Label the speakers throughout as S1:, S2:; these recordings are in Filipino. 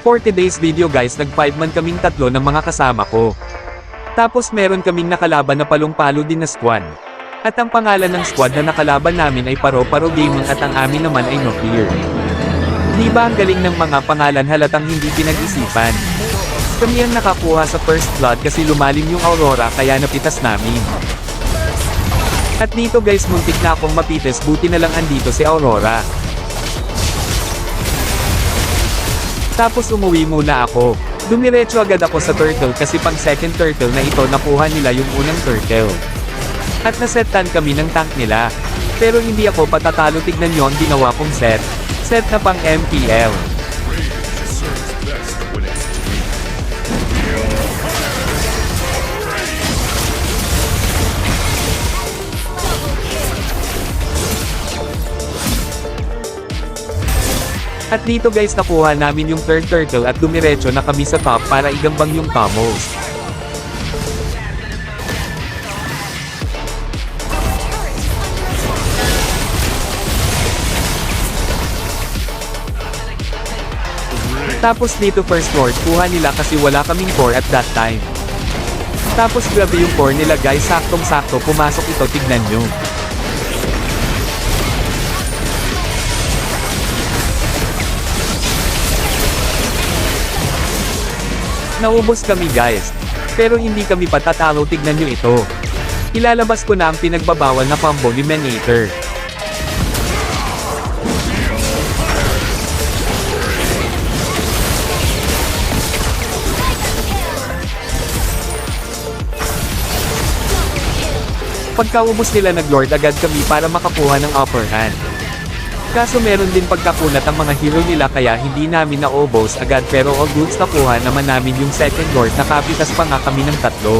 S1: 40 days video guys, nag 5 man kaming tatlo ng mga kasama ko. Tapos meron kaming nakalaban na palong-palo din na squad. At ang pangalan ng squad na nakalaban namin ay Paro-Paro Gaming at ang amin naman ay No Fear. Di ba ang galing ng mga pangalan, halatang hindi pinag-isipan? Kami ang nakakuha sa first blood kasi lumalim yung Aurora kaya napitas namin. At dito guys, muntik na akong mapites, buti na lang andito si Aurora. Tapos umuwi muna ako. Dumiretso agad ako sa turtle kasi pang second turtle na ito nakuha nila yung unang turtle. At nasetan kami ng tank nila. Pero hindi ako patatalo, tignan nyo ang ginawa kong set. Set na pang MPL. At dito guys, nakuha namin yung third turtle at dumiretso na kami sa top para igambang yung Tamos. Tapos dito first lord, kuha nila kasi wala kaming core at that time. Tapos grabe yung core nila guys, saktong-sakto pumasok ito, tignan nyo. Naubos kami guys. Pero hindi kami patatalo, tignan nyo ito. Ilalabas ko na ang pinagbabawal na combo ni Menator. Pagkaubos nila, nag-lord agad kami para makakuha ng upper hand. Kaso meron din pagkakunat ang mga hero nila kaya hindi namin naubos agad, pero all goods, nakuha naman namin yung second lord, nakapitas pa nga kami ng tatlo.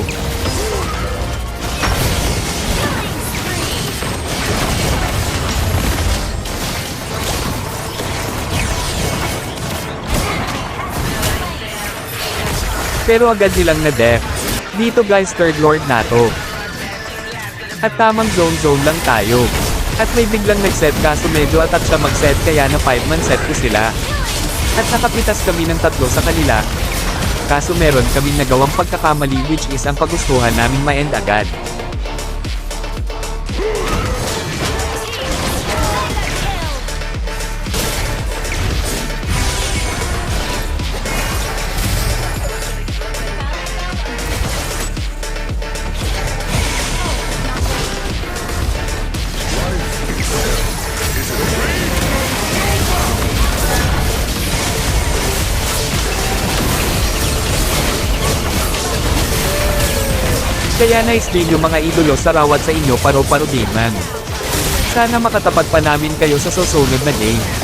S1: Pero agad nilang na-def. Dito guys, third lord na to. At tamang zone lang tayo. At may biglang nag-set kaso medyo atat siya mag-set kaya na 5-man set ko sila. At nakapitas kami ng tatlo sa kanila. Kaso meron kaming nagawang pagkakamali, which is ang pagustuhan naming ma-end agad. Kaya nice din yung mga idolo, sarawat sa inyo, Paro-Paro Gaming. Sana makatapat pa namin kayo sa susunod na game.